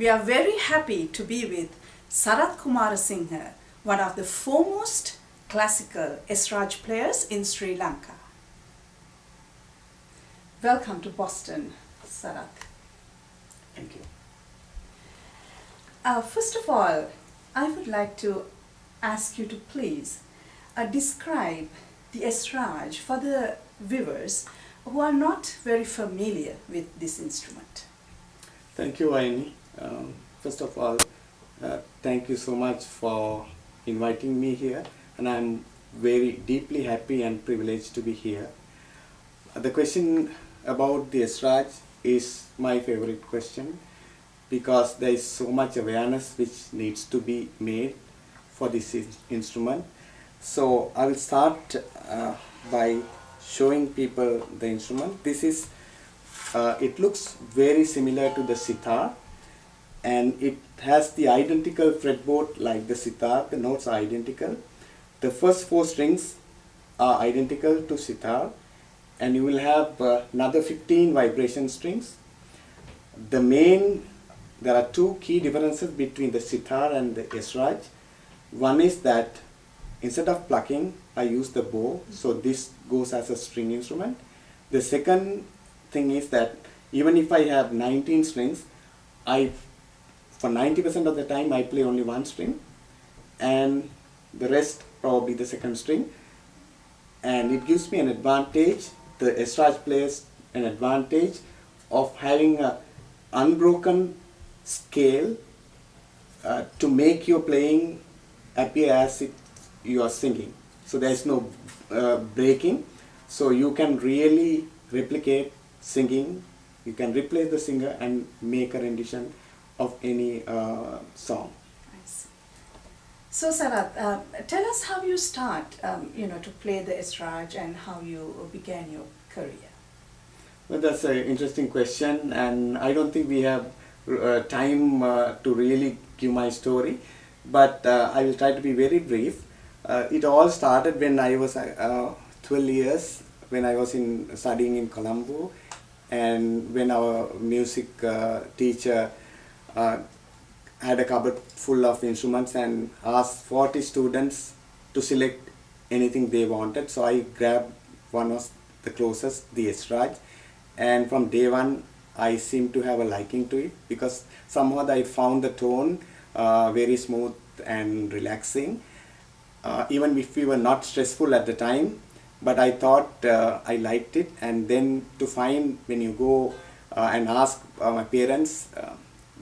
we are very happy to be with Sarath Kumarasinghe, one of the foremost classical Esraj players in Sri Lanka. Welcome to Boston, Sarath. Thank you. First of all, I would like to ask you to please describe the Esraj for the viewers who are not very familiar with this instrument. Thank you, Aini. First of all, thank you so much for inviting me here, and I'm very deeply happy and privileged to be here. The question about the Esraj is my favorite question because there is so much awareness which needs to be made for this instrument. So I will start by showing people the instrument. This is, it looks very similar to the sitar, and it has the identical fretboard like the sitar. The notes are identical. The first 4 strings are identical to sitar, and you will have another 15 vibration strings. There are 2 key differences between the sitar and the Esraj. One is that instead of plucking, I use the bow, so this goes as a string instrument. The second thing is that even if I have 19 strings, for 90% of the time I play only 1 string, and the rest probably the second string, and it gives me an advantage. The Esraj plays an advantage of having an unbroken scale to make your playing appear as if you are singing. So there is no breaking. So you can really replicate singing. You can replace the singer and make a rendition of any song. I see. So Sarath, tell us how you start, to play the Esraj and how you began your career. Well, that's an interesting question, and I don't think we have time to really give my story, but I will try to be very brief. It all started when I was 12 years, when I was studying in Colombo, and when our music teacher had a cupboard full of instruments and asked 40 students to select anything they wanted. So I grabbed one of the closest, the Esraj, and from day one I seemed to have a liking to it because somehow I found the tone very smooth and relaxing. Even if we were not stressful at the time, but I thought I liked it. And then to find, when you go and ask my parents,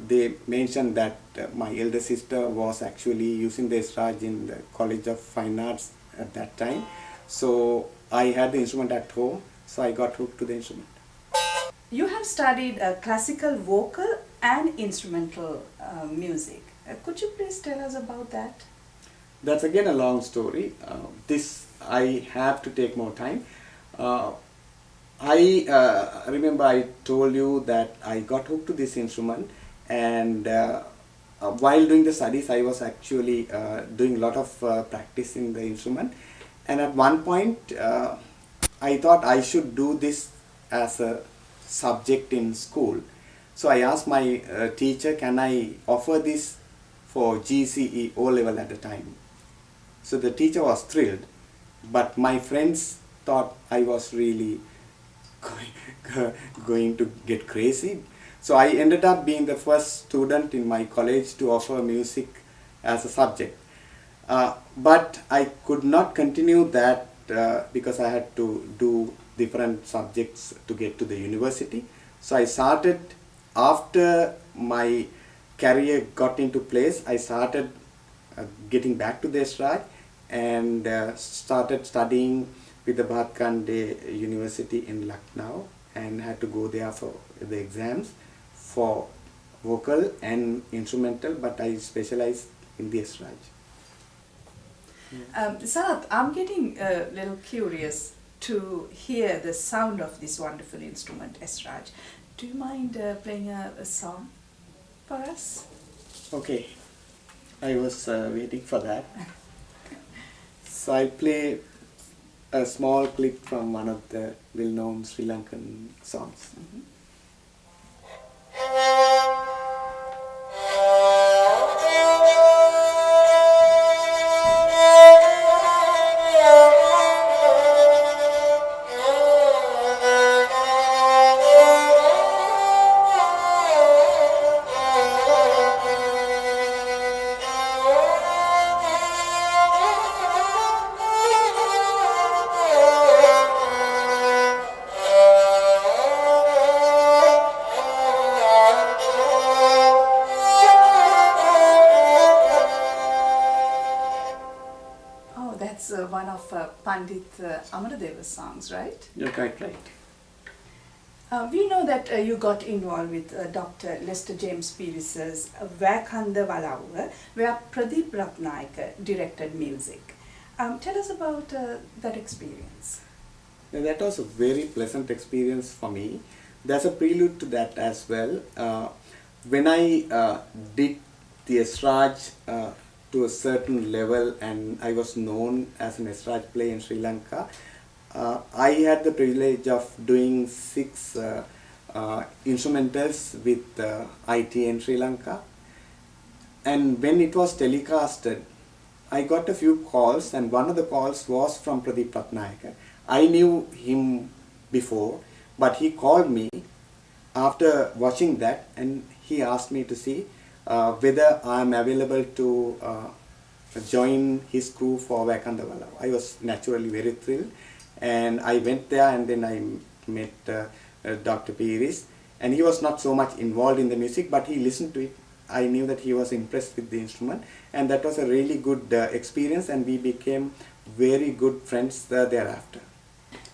they mentioned that my elder sister was actually using the Esraj in the College of Fine Arts at that time. So I had the instrument at home, so I got hooked to the instrument. You have studied classical vocal and instrumental music. Could you please tell us about that? That's again a long story. This I have to take more time. I remember I told you that I got hooked to this instrument, and while doing the studies I was actually doing a lot of practice in the instrument, and at one point I thought I should do this as a subject in school. So I asked my teacher, can I offer this for GCE O level at the time? So the teacher was thrilled, but my friends thought I was really going to get crazy. So I ended up being the first student in my college to offer music as a subject. But I could not continue that because I had to do different subjects to get to the university. So I started, after my career got into place, I started getting back to the Esraj and started studying with the Bhatkande University in Lucknow, and had to go there for the exams for vocal and instrumental, but I specialized in the Esraj. Sarath, I'm getting a little curious to hear the sound of this wonderful instrument, Esraj. Do you mind playing a song for us? Okay, I was waiting for that. So I'll play a small clip from one of the well-known Sri Lankan songs. Mm-hmm. Pandit Amaradeva's songs, right? You're quite right. We know that you got involved with Dr. Lester James Pierce's Vakanda Walauga, where Pradeep Ratnayaka directed music. Tell us about that experience. Now, that was a very pleasant experience for me. There's a prelude to that as well. When I did the Esraj to a certain level and I was known as an Esraj player in Sri Lanka, I had the privilege of doing 6 instrumentals with IT in Sri Lanka. And when it was telecasted, I got a few calls, and one of the calls was from Pradeep Ratnayaka. I knew him before, but he called me after watching that, and he asked me to see whether I am available to join his crew for Vakanda Walauga. I was naturally very thrilled, and I went there, and then I met Dr. Pierce, and he was not so much involved in the music, but he listened to it. I knew that he was impressed with the instrument, and that was a really good experience, and we became very good friends thereafter.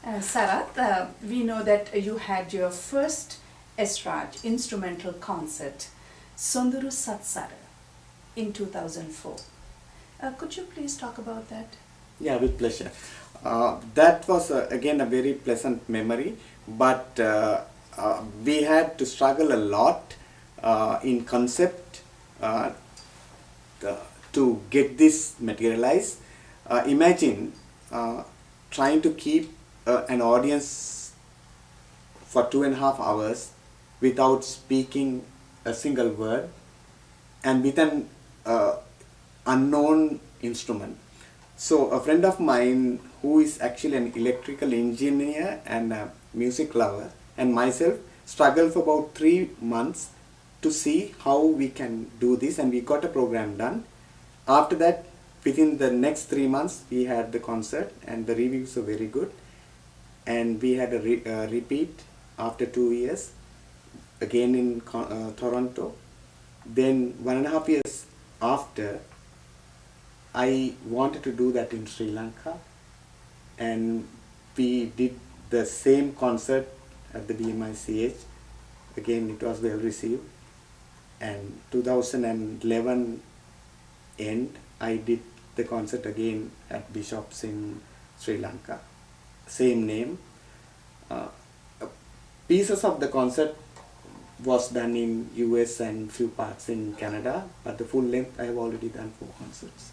Sarath, we know that you had your first Esraj instrumental concert, Sunduru Satsara, in 2004. Could you please talk about that? Yeah, with pleasure. That was again a very pleasant memory, but we had to struggle a lot in concept to get this materialized. Imagine trying to keep an audience for 2.5 hours without speaking a single word and with an unknown instrument. So a friend of mine who is actually an electrical engineer and a music lover and myself struggled for about 3 months to see how we can do this, and we got a program done. After that, within the next 3 months, we had the concert and the reviews were very good, and we had a repeat after 2 years again in Toronto. Then 1.5 years after, I wanted to do that in Sri Lanka, and we did the same concert at the BMICH. Again, it was well received, and 2011 end, I did the concert again at Bishops in Sri Lanka, same name. Pieces of the concert was done in US and few parts in Canada, but the full length I have already done 4 concerts.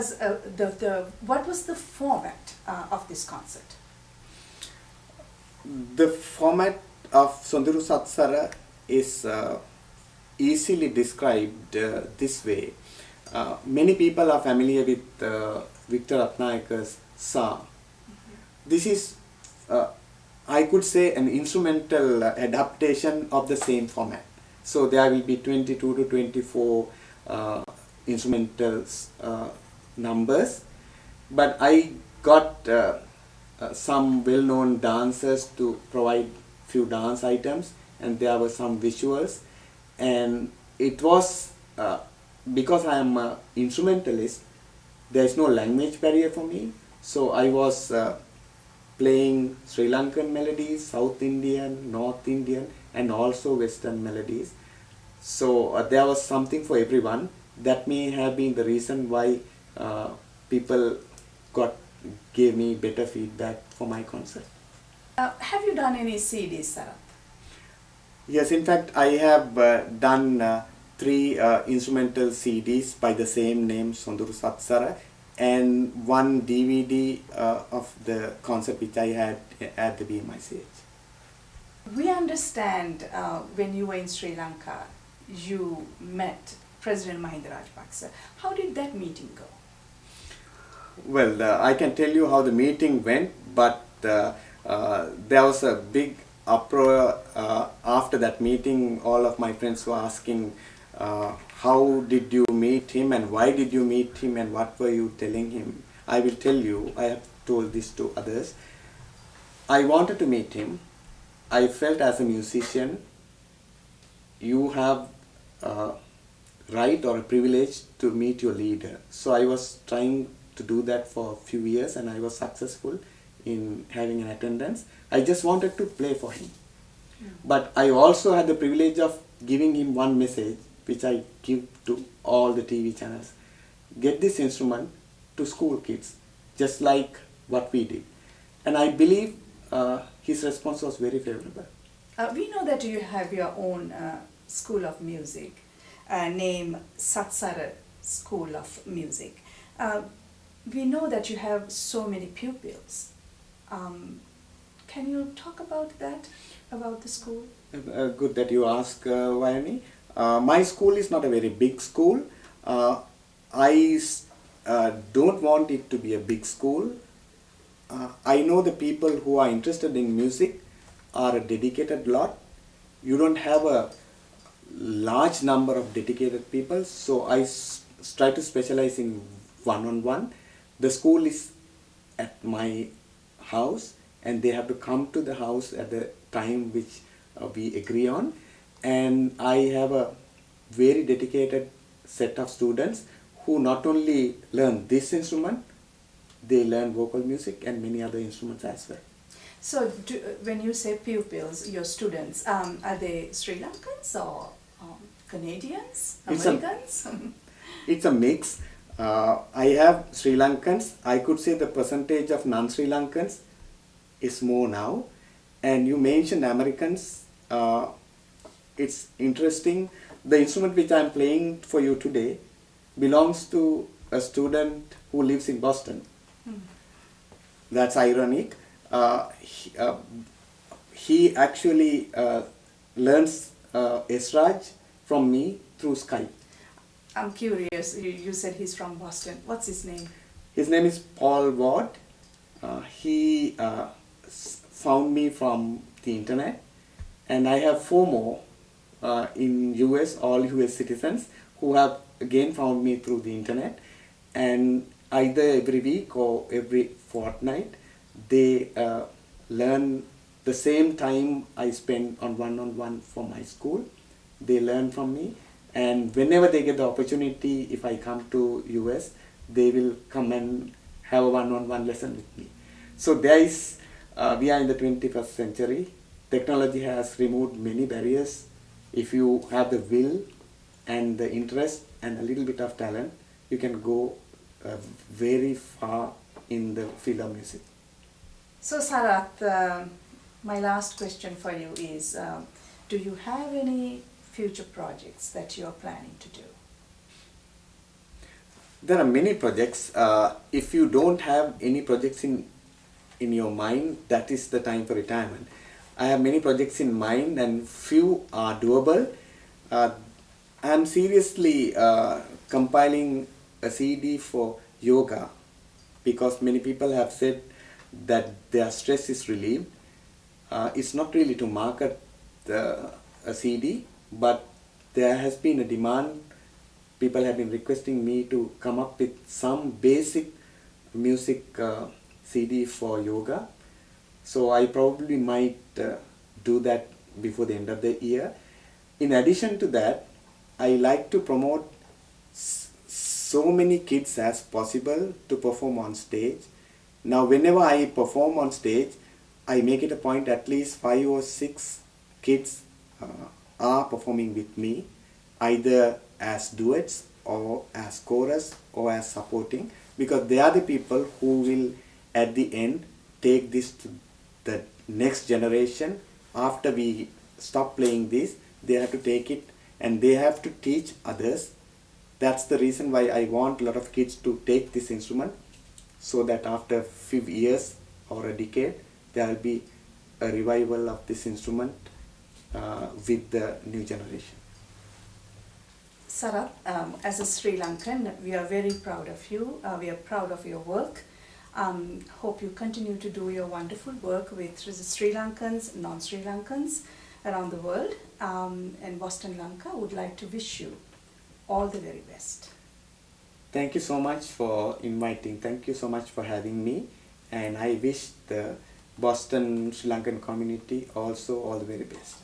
was what was the format of this concert? The format of Sonduru Satsara is easily described this way. Many people are familiar with Victor Ratnayaka's Sa. This is, I could say, an instrumental adaptation of the same format. So there will be 22 to 24 instrumental numbers, but I got some well-known dancers to provide few dance items, and there were some visuals, and it was because I am an instrumentalist, there is no language barrier for me, so I was playing Sri Lankan melodies, South Indian, North Indian, and also Western melodies. So there was something for everyone. That may have been the reason why people gave me better feedback for my concert. Have you done any CDs, Sarath? Yes, in fact, I have done 3 instrumental CDs by the same name, Sonduru Satsara, and 1 DVD of the concert which I had at the BMICH. We understand when you were in Sri Lanka, you met President Mahinda Rajapaksa. How did that meeting go? Well, I can tell you how the meeting went, but there was a big uproar after that meeting. All of my friends were asking, how did you meet him and why did you meet him and what were you telling him? I will tell you, I have told this to others. I wanted to meet him. I felt as a musician, you have a right or a privilege to meet your leader. So I was trying to do that for a few years and I was successful in having an attendance. I just wanted to play for him. But I also had the privilege of giving him one message which I give to all the TV channels. Get this instrument to school kids, just like what we did. And I believe his response was very favorable. We know that you have your own school of music named Satsara School of Music. We know that you have so many pupils. Can you talk about that, about the school? Good that you ask, Vayani. My school is not a very big school. I don't want it to be a big school. I know the people who are interested in music are a dedicated lot. You don't have a large number of dedicated people, so I try to specialize in one-on-one. The school is at my house and they have to come to the house at the time which we agree on, and I have a very dedicated set of students who not only learn this instrument, they learn vocal music and many other instruments as well. So when you say pupils, your students, are they Sri Lankans or Canadians, Americans? It's a mix. I have Sri Lankans. I could say the percentage of non-Sri Lankans is more now. And you mentioned Americans. It's interesting. The instrument which I am playing for you today belongs to a student who lives in Boston. That's ironic. He actually learns Esraj from me through Skype. I'm curious, you said he's from Boston. What's his name? His name is Paul Ward. He found me from the internet, and I have 4 more in US, all US citizens who have again found me through the internet, and either every week or every fortnight they learn the same time I spend on one-on-one for my school. They learn from me, and whenever they get the opportunity, if I come to US, they will come and have a one-on-one lesson with me. So there is, we are in the 21st century. Technology has removed many barriers. If you have the will and the interest and a little bit of talent, you can go very far in the field of music. So Sarath, my last question for you is, do you have any future projects that you are planning to do? There are many projects. If you don't have any projects in your mind, that is the time for retirement. I have many projects in mind and few are doable. I am seriously compiling a CD for yoga because many people have said that their stress is relieved. It's not really to market a CD, but there has been a demand. People have been requesting me to come up with some basic music CD for yoga. So I probably might do that before the end of the year. In addition to that, I like to promote so many kids as possible to perform on stage. Now whenever I perform on stage, I make it a point at least 5 or 6 kids are performing with me, either as duets or as chorus or as supporting, because they are the people who will at the end take this to the next generation. After we stop playing this, they have to take it and they have to teach others. That's the reason why I want a lot of kids to take this instrument, so that after a few years or a decade, there will be a revival of this instrument with the new generation. Sarath, as a Sri Lankan, we are very proud of you. We are proud of your work. Hope you continue to do your wonderful work with Sri Lankans, non-Sri Lankans around the world. And Boston Lanka would like to wish you all the very best. Thank you so much for inviting. Thank you so much for having me. And I wish the Boston Sri Lankan community also all the very best.